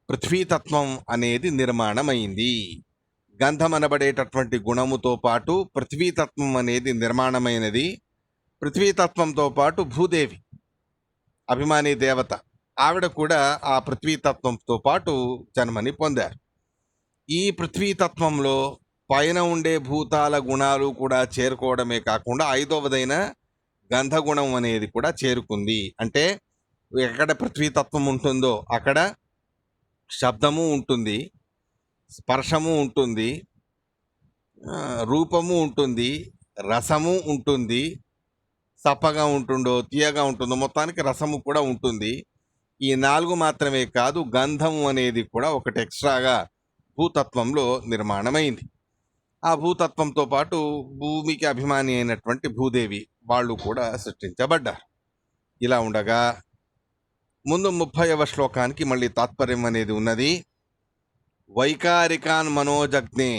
పృథ్వీతత్వం అనేది నిర్మాణమైంది. గంధం అనబడేటటువంటి గుణముతో పాటు పృథ్వీతత్వం అనేది నిర్మాణమైనది. పృథ్వీతత్వంతో పాటు భూదేవి అభిమాని దేవత, ఆవిడ కూడా ఆ పృథ్వీతత్వంతో పాటు జన్మని పొందారు. ఈ పృథ్వీతత్వంలో పైన ఉండే భూతాల గుణాలు కూడా చేరుకోవడమే కాకుండా 5వదైన గంధగుణం అనేది కూడా చేరుకుంది. అంటే ఎక్కడ పృథ్వీతత్వం ఉంటుందో అక్కడ శబ్దము ఉంటుంది, స్పర్శము ఉంటుంది, రూపము ఉంటుంది, రసము ఉంటుంది. సప్పగా ఉంటుందో తీయగా ఉంటుందో మొత్తానికి రసము కూడా ఉంటుంది. ఈ 4 మాత్రమే కాదు, గంధము అనేది కూడా ఒకటి ఎక్స్ట్రాగా భూతత్వంలో నిర్మాణమైంది. ఆ భూతత్వంతో పాటు భూమికి అభిమాని అయినటువంటి భూదేవి వాళ్ళు కూడా సృష్టించబడ్డారు. ఇలా ఉండగా ముందు 30వ శ్లోకానికి మళ్ళీ తాత్పర్యం అనేది ఉన్నది. వైకారికాన్ మనోజగ్నే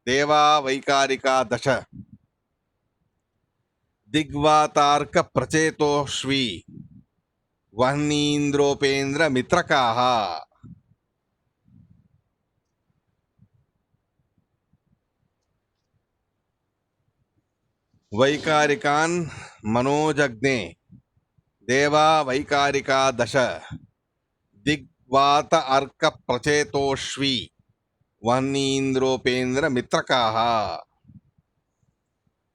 దేవా వైకారికా దశ దిగ్వాతార్క ప్రచేతోష్వి వహ్నీంద్రోపేంద్ర మిత్రకాః. వైకారికాన్ మనోజగ్నే దేవా వైకారికా దశ దిగ్వాత అర్క ప్రచేతోష్వి వహ్నీంద్రోపేంద్ర మిత్రకాః.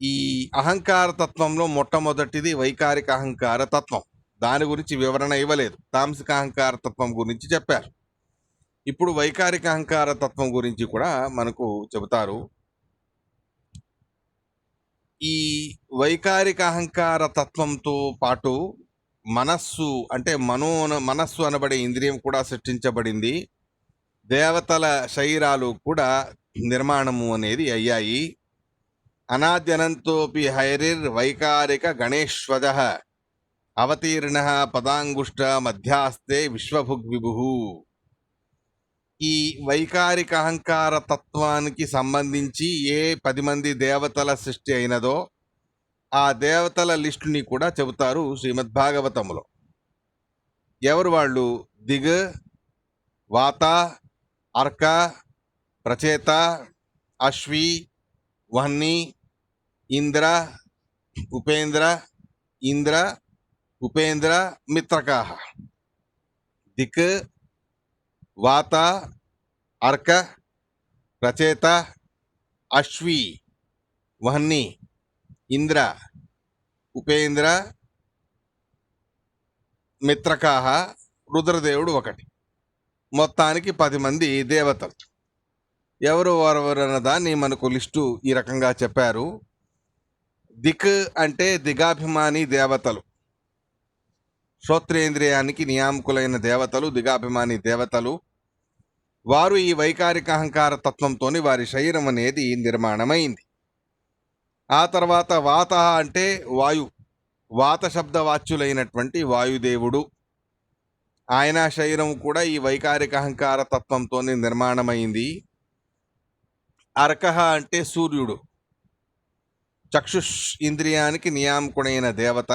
ఈ అహంకార తత్వంలో మొట్టమొదటిది వైకారిక అహంకార తత్వం. దాని గురించి వివరణ ఇవ్వలేదు, తామసిక అహంకార తత్వం గురించి చెప్పారు. ఇప్పుడు వైకారిక అహంకార తత్వం గురించి కూడా మనకు చెబుతారు. ఈ వైకారిక అహంకార తత్వంతో పాటు మనస్సు అంటే మనస్సు అనబడే ఇంద్రియం కూడా సృష్టించబడింది. దేవతల శరీరాలు కూడా నిర్మాణము అనేది అయ్యాయి. అనాద్యనంతోపి హైరిర్ వైకారిక గణేశ్వద అవతీర్ణ పదాంగుష్ట మధ్యాస్తే విశ్వభుగ్విభు. ఈ వైకారిక అహంకార తత్వానికి సంబంధించి ఏ 10 మంది దేవతల సృష్టి అయినదో ఆ దేవతల లిస్టుని కూడా చెబుతారు శ్రీమద్భాగవతములో. ఎవరు వాళ్ళు? దిగ్, వాత, అర్క, ప్రచేత, అశ్వి, వహ్ని, ఇంద్ర, ఉపేంద్ర, ఇంద్ర, ఉపేంద్ర, మిత్రకాః. దిక్, వాత, అర్క, ప్రచేత, అశ్వి, వహ్ని, ఇంద్ర, ఉపేంద్ర, మిత్రకాః, రుద్రదేవుడు ఒకటి. మొత్తానికి 10 మంది దేవతలు. ఎవరు అన్న దాన్ని మనకు లిస్టు ఈ రకంగా చెప్పారు. దిక్ అంటే దిగాభిమాని దేవతలు, శ్రోత్రేంద్రియానికి నియామకులైన దేవతలు, దిగాభిమాని దేవతలు. వారు ఈ వైకారిక అహంకార తత్వంతోని వారి శరీరం అనేది నిర్మాణమైంది. ఆ తర్వాత వాత అంటే వాయు, వాత శబ్దవాచ్యులైనటువంటి వాయుదేవుడు, ఆయన శరీరం కూడా ఈ వైకారిక అహంకార తత్వంతో నిర్మాణమైంది. అర్కహ అంటే సూర్యుడు, చక్షుష్ ఇంద్రియానికి నియామకుడైన దేవత,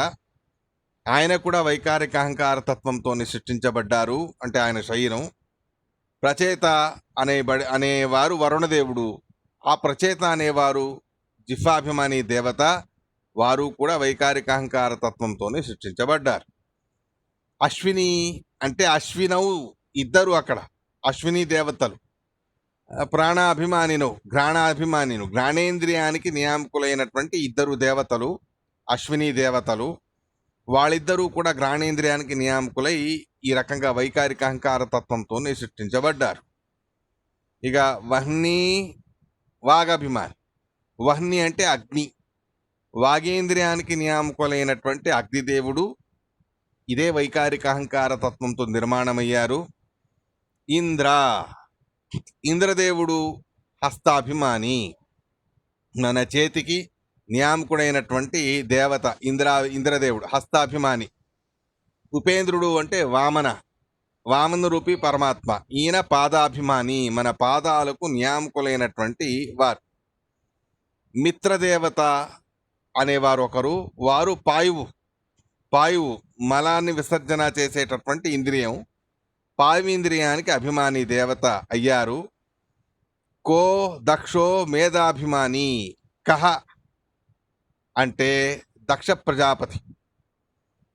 ఆయన కూడా వైకారిక అహంకార తత్వంతో సృష్టించబడ్డారు, అంటే ఆయన శరీరం. ప్రచేత అనేవారు వరుణదేవుడు, ఆ ప్రచేత అనేవారు జిహ్వాభిమాని దేవత, వారు కూడా వైకారిక అహంకార తత్వంతోనే సృష్టించబడ్డారు. అశ్విని అంటే అశ్వినవు ఇద్దరు, అక్కడ అశ్విని దేవతలు. ప్రాణాభిమానిను, ఘ్రాణాభిమానిను, ఘ్రాణేంద్రియానికి నియామకులైనటువంటి ఇద్దరు దేవతలు అశ్విని దేవతలు. వాళ్ళిద్దరూ కూడా ఘ్రాణేంద్రియానికి నియామకులై ఈ రకంగా వైకారిక అహంకార తత్వంతోనే సృష్టించబడ్డారు. ఇక వహ్ని, వాగభిమాని. వహ్ని అంటే అగ్ని, వాగేంద్రియానికి నియామకులైనటువంటి అగ్నిదేవుడు, ఇదే వైకారిక అహంకార తత్వంతో నిర్మాణమయ్యారు. ఇంద్ర, ఇంద్రదేవుడు హస్తాభిమాని, మన చేతికి నియామకుడైనటువంటి దేవత ఇంద్రదేవుడు హస్తాభిమాని. ఉపేంద్రుడు అంటే వామన రూపి పరమాత్మ, ఈయన పాదాభిమాని, మన పాదాలకు నియామకులైనటువంటి వారు. మిత్రదేవత అనేవారు ఒకరు, వారు పాయువు మలాన్ని విసర్జన చేసేటటువంటి ఇంద్రియం, పాయువింద్రియానికి అభిమాని దేవత అయ్యారు. కో దక్షో మేధాభిమాని. కహ అంటే దక్ష ప్రజాపతి.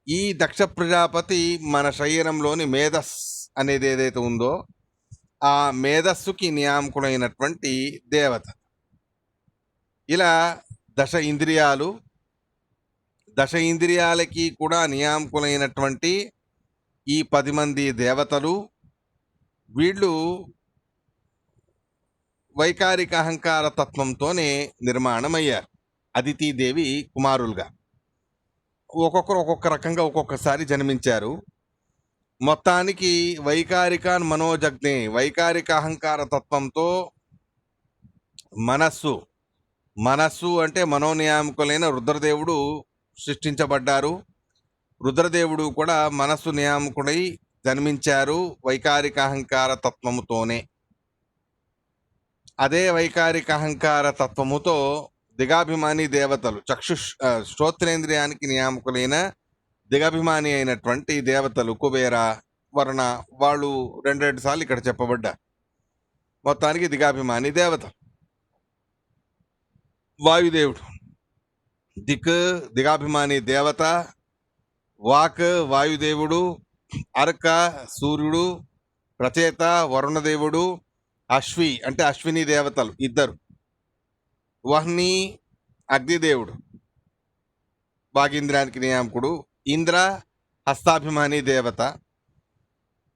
ఈ దక్ష ప్రజాపతి మన శరీరంలోని మేధస్ అనేది ఏదైతే ఉందో ఆ మేధస్సుకి నియామకుడైనటువంటి దేవత. ఇలా దశ ఇంద్రియాలకి కూడా నియామకులైనటువంటి ఈ 10 మంది దేవతలు, వీళ్ళు వైకారిక అహంకార తత్వంతోనే నిర్మాణమయ్యారు. అదితిదేవి కుమారులుగా ఒక్కొక్కరు ఒక్కొక్క రకంగా ఒక్కొక్కసారి జన్మించారు. మొత్తానికి వైకారిక మనోజగ్నే, వైకారిక అహంకార తత్వంతో మనస్సు అంటే మనోనియామకులైన రుద్రదేవుడు సృష్టించబడ్డారు. రుద్రదేవుడు కూడా మనస్సు నియామకుడై జన్మించారు వైకారిక అహంకార తత్వముతోనే. అదే వైకారిక అహంకార తత్వముతో దిగాభిమాని దేవతలు, శ్రోత్రేంద్రియానికి నియామకులైన దిగాభిమాని అయినటువంటి దేవతలు కుబేర, వర్ణ, వాళ్ళు 2 సార్లు ఇక్కడ చెప్పబడ్డారు. మొత్తానికి దిగాభిమాని దేవత. వాయుదేవుడు దిగాభిమాని దేవత, వాక్ వాయుదేవుడు, అర్క సూర్యుడు, ప్రచేత వరుణదేవుడు, అశ్వి అంటే అశ్విని దేవతలు ఇద్దరు, వహ్ని అగ్నిదేవుడు వాగీంద్రానికి నియామకుడు, ఇంద్ర హస్తాభిమాని దేవత,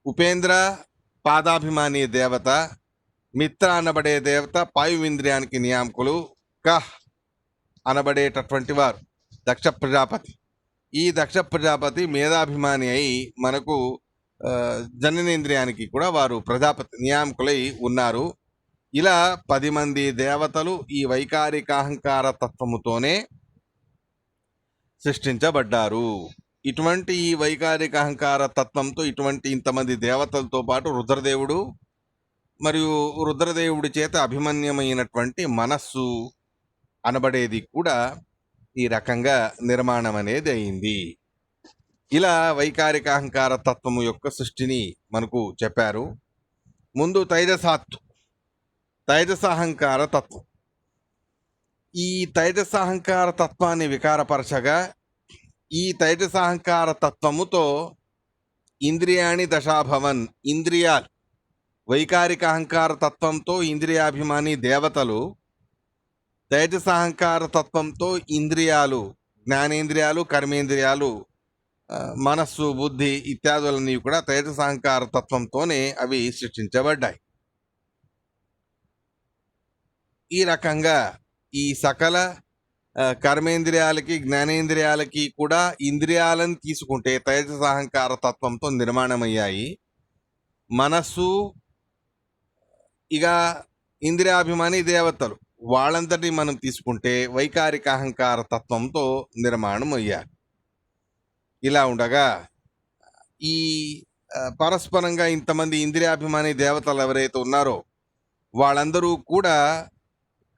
ఉపేంద్ర పాదాభిమాని దేవత, మిత్ర అనబడే దేవత పాయువింద్రియానికి నియామకులు, కహ్ అనబడేటటువంటి వారు దక్ష ప్రజాపతి. ఈ దక్ష ప్రజాపతి మేధాభిమాని అయి మనకు జననేంద్రియానికి కూడా వారు ప్రజాపతి నియామకులై ఉన్నారు. ఇలా 10 మంది దేవతలు ఈ వైకారిక అహంకార తత్వముతోనే సృష్టించబడ్డారు. ఇటువంటి ఈ వైకారిక అహంకార తత్వంతో ఇంతమంది దేవతలతో పాటు రుద్రదేవుడు మరియు రుద్రదేవుడి చేత అభిమన్యమైనటువంటి మనస్సు అనబడేది కూడా ఈ రకంగా నిర్మాణం అనేది అయింది. ఇలా వైకారిక అహంకార తత్వము యొక్క సృష్టిని మనకు చెప్పారు. ముందు తైజస అహంకార తత్వం. ఈ తైజస అహంకార తత్వాన్ని వికారపరచగా ఈ తైజస అహంకార తత్వముతో ఇంద్రియాణి దశాభవన్, ఇంద్రియాలు వైకారిక అహంకార తత్వంతో ఇంద్రియాభిమాని దేవతలు, తైజస అహంకార తత్వంతో ఇంద్రియాలు, జ్ఞానేంద్రియాలు, కర్మేంద్రియాలు, మనస్సు, బుద్ధి ఇత్యాదులన్నీ కూడా తైజస అహంకార తత్వంతోనే అవి సృష్టించబడ్డాయి. ఈ రకంగా ఈ సకల కర్మేంద్రియాలకి జ్ఞానేంద్రియాలకి కూడా ఇంద్రియాలను తీసుకుంటే తేజస్ అహంకార తత్వంతో నిర్మాణమయ్యాయి. మనస్సు ఇక ఇంద్రియాభిమాని దేవతలు వాళ్ళందరినీ మనం తీసుకుంటే వైకారిక అహంకార తత్వంతో నిర్మాణం అయ్యారు. ఇలా ఉండగా ఈ పరస్పరంగా ఇంతమంది ఇంద్రియాభిమాని దేవతలు ఎవరైతే ఉన్నారో వాళ్ళందరూ కూడా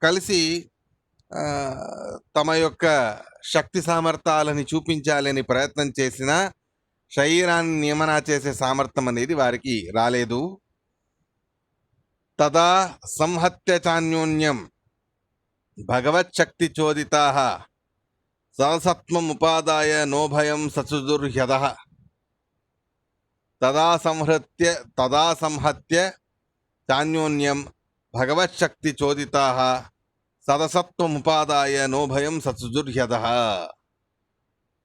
కలిసి తమ యొక్క శక్తి సామర్థ్యాలని చూపించాలని ప్రయత్నం చేసిన శరీరాన్ని నియమన చేసే సామర్థ్యం అనేది వారికి రాలేదు. తదా సంహత్య చాన్యోన్యం భగవచ్చక్తి చోదితా సరసత్వం ఉపాదాయ నోభయం సచుదుర్హ్యద. తదా సంహత్య చాన్యోన్యం భగవచ్చక్తి చోదితా సదసత్వముపాదాయ నోభయం సచుదుర్హ్యద.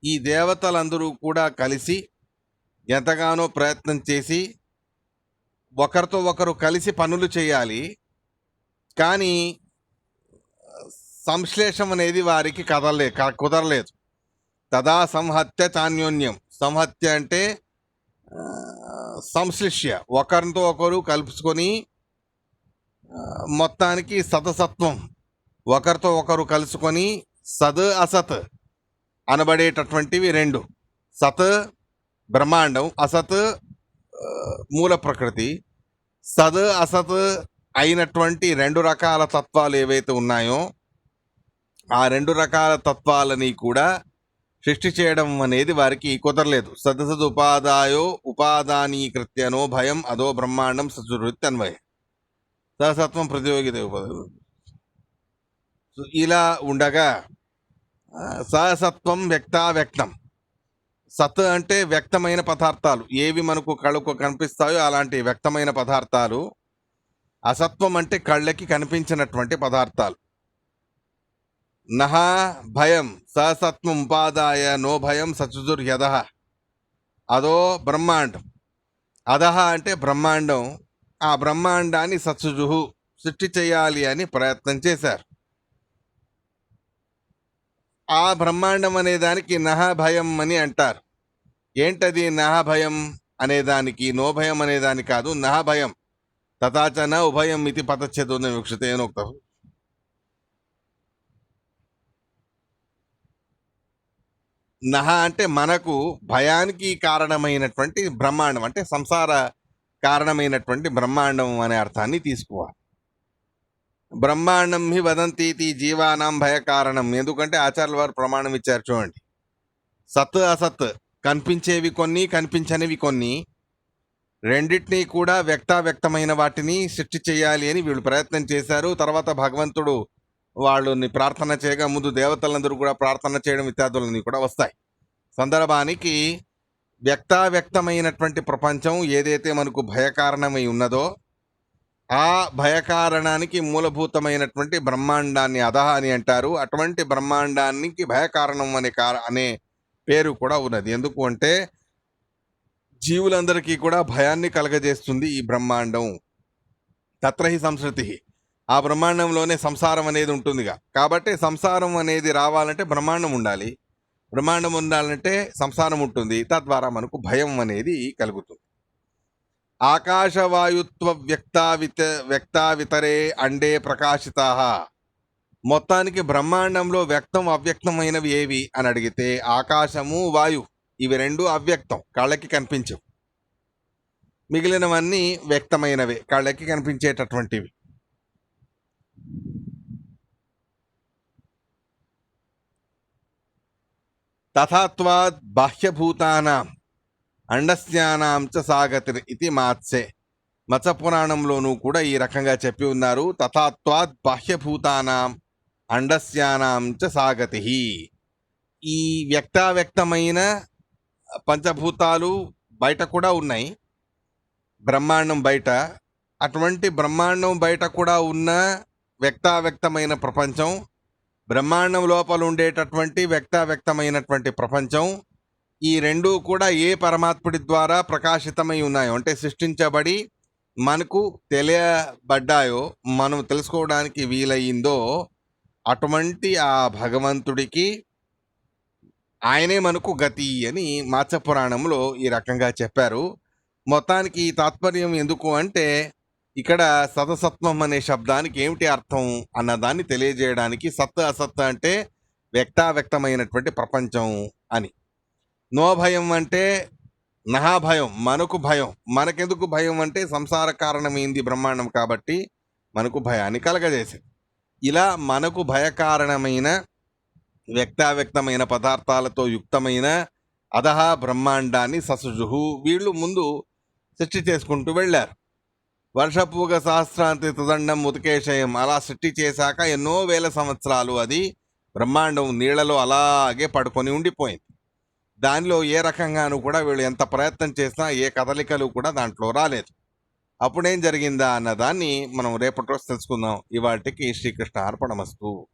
ఈ దేవతలందరూ కూడా కలిసి ఎంతగానో ప్రయత్నం చేసి ఒకరితో ఒకరు కలిసి పనులు చేయాలి. కానీ సంశ్లేషం అనేది వారికి కుదరలేదు. తదా సంహత్య చాన్యోన్యం. సంహత్య అంటే సంశ్లిష్య, ఒకరితో ఒకరు కలుపుకొని మొత్తానికి సతసత్వం, ఒకరితో ఒకరు కలుసుకొని సద్ అసత్ అనబడేటటువంటివి రెండు. సత్ బ్రహ్మాండం, అసత్ మూల ప్రకృతి. సద్ అసత్ అయినటువంటి రెండు రకాల తత్వాలు ఏవైతే ఉన్నాయో ఆ రెండు రకాల తత్వాలని కూడా సృష్టి చేయడం అనేది వారికి కుదరలేదు. సదసద్ ఉపాదాయో ఉపాదానీకృత్యనో భయం అదో బ్రహ్మాండం సచువృత్తి అన్వయ సహసత్వం ప్రతియోగిత. ఇలా ఉండగా సహసత్వం వ్యక్తావ్యక్తం. సత్ అంటే వ్యక్తమైన పదార్థాలు, ఏవి మనకు కళ్ళకు కనిపిస్తాయో అలాంటి వ్యక్తమైన పదార్థాలు. అసత్వం అంటే కళ్ళకి కనిపించినటువంటి పదార్థాలు. నహ భయం సహసత్వం ఉపాదాయ నో భయం సచుదుర్యద. అదో బ్రహ్మాండం. అధహ అంటే బ్రహ్మాండం. ఆ బ్రహ్మాండాన్ని సత్సుజుహు సృష్టి చేయాలి అని ప్రయత్నం చేశారు. ఆ బ్రహ్మాండం అనే దానికి నహ భయం అని అంటారు. ఏంటది నహ భయం అనేదానికి? నో భయం అనేదానికి కాదు, నహ భయం. తథాచన ఉభయం ఇది పతచ్ఛేదోన వివక్షతే అని ఒక. నహ అంటే మనకు భయానికి కారణమైనటువంటి బ్రహ్మాండం, అంటే సంసార కారణమైనటువంటి బ్రహ్మాండం అనే అర్థాన్ని తీసుకోవాలి. బ్రహ్మాండం హి వదంతీతి జీవానాం భయ కారణం. ఎందుకంటే ఆచార్యుల వారు ప్రమాణం ఇచ్చారు చూడండి. సత్ అసత్, కనిపించేవి కొన్ని, కనిపించనివి కొన్ని, రెండింటినీ కూడా వ్యక్తావ్యక్తమైన వాటిని సృష్టి చేయాలి అని వీళ్ళు ప్రయత్నం చేశారు. తర్వాత భగవంతుడు వాళ్ళని ప్రార్థన చేయగా ముందు దేవతలందరూ కూడా ప్రార్థన చేయడం ఇత్యాదులన్నీ కూడా వస్తాయి. సందర్భానికి వ్యక్తావ్యక్తమైనటువంటి ప్రపంచం ఏదైతే మనకు భయకారణమై ఉన్నదో ఆ భయకారణానికి మూలభూతమైనటువంటి బ్రహ్మాండాన్ని అధహ అని అంటారు. అటువంటి బ్రహ్మాండానికి భయకారణం అనే పేరు కూడా ఉన్నది. ఎందుకు అంటే జీవులందరికీ కూడా భయాన్ని కలగజేస్తుంది ఈ బ్రహ్మాండం. తత్రహి సంస్కృతి, ఆ బ్రహ్మాండంలోనే సంసారం అనేది ఉంటుందిగా. కాబట్టి సంసారం అనేది రావాలంటే బ్రహ్మాండం ఉండాలి, బ్రహ్మాండం ఉండాలంటే సంసారం ఉంటుంది. తద్వారా మనకు భయం అనేది కలుగుతుంది. ఆకాశవాయుత్వ వ్యక్తావితరే అండే ప్రకాశితా. మొత్తానికి బ్రహ్మాండంలో వ్యక్తం అవ్యక్తమైనవి ఏవి అని అడిగితే ఆకాశము వాయు ఇవి రెండు అవ్యక్తం, కళ్ళకి కనిపించవు. మిగిలినవన్నీ వ్యక్తమైనవే, కళ్ళకి కనిపించేటటువంటివి. తథాత్వాద్ బాహ్యభూతానాం అండస్యానాం చ సాగతిర్ ఇది మాత్సే. మత్స్య పురాణంలోనూ కూడా ఈ రకంగా చెప్పి ఉన్నారు. తథాత్వాద్ బాహ్యభూతానాం అండస్యానాం చ సాగతి. ఈ వ్యక్తావ్యక్తమైన పంచభూతాలు బయట కూడా ఉన్నాయి, బ్రహ్మాండం బయట. అటువంటి బ్రహ్మాండం బయట కూడా ఉన్న వ్యక్తావ్యక్తమైన ప్రపంచం, బ్రహ్మాండం లోపల ఉండేటటువంటి వ్యక్తావ్యక్తమైనటువంటి ప్రపంచం, ఈ రెండూ కూడా ఏ పరమాత్ముడి ద్వారా ప్రకాశితమై ఉన్నాయో, అంటే సృష్టించబడి మనకు తెలియబడ్డాయో, మనం తెలుసుకోవడానికి వీలయ్యిందో, అటువంటి ఆ భగవంతుడికి ఆయనే మనకు గతి అని మాత్స్య పురాణంలో ఈ రకంగా చెప్పారు. మొత్తానికి ఈ తాత్పర్యం ఎందుకు అంటే, ఇక్కడ సతసత్వం అనే శబ్దానికి ఏమిటి అర్థం అన్నదాన్ని తెలియజేయడానికి. సత్ అసత్ అంటే వ్యక్తావ్యక్తమైనటువంటి ప్రపంచం అని. నో భయం అంటే నహా భయం, మనకు భయం. మనకెందుకు భయం అంటే సంసార కారణమైంది బ్రహ్మాండం కాబట్టి మనకు భయాన్ని కలగజేసింది. ఇలా మనకు భయకారణమైన వ్యక్తావ్యక్తమైన పదార్థాలతో యుక్తమైన అధహ బ్రహ్మాండాన్ని ససుజుహు వీళ్ళు ముందు సృష్టి చేసుకుంటూ వెళ్ళారు. వర్షపూగ సహస్రాంతి తుదండం ఉతికేశయం అలా సృష్టి చేశాక ఎన్నో వేల సంవత్సరాలు అది బ్రహ్మాండం నీళ్లలో అలాగే పడుకొని ఉండిపోయింది. దానిలో ఏ రకంగానూ కూడా వీళ్ళు ఎంత ప్రయత్నం చేసినా ఏ కదలికలు కూడా దాంట్లో రాలేదు. అప్పుడేం జరిగిందా అన్నదాన్ని మనం రేపటి రోజు తెలుసుకుందాం. ఇవాటికి శ్రీకృష్ణ అర్పణమస్తు.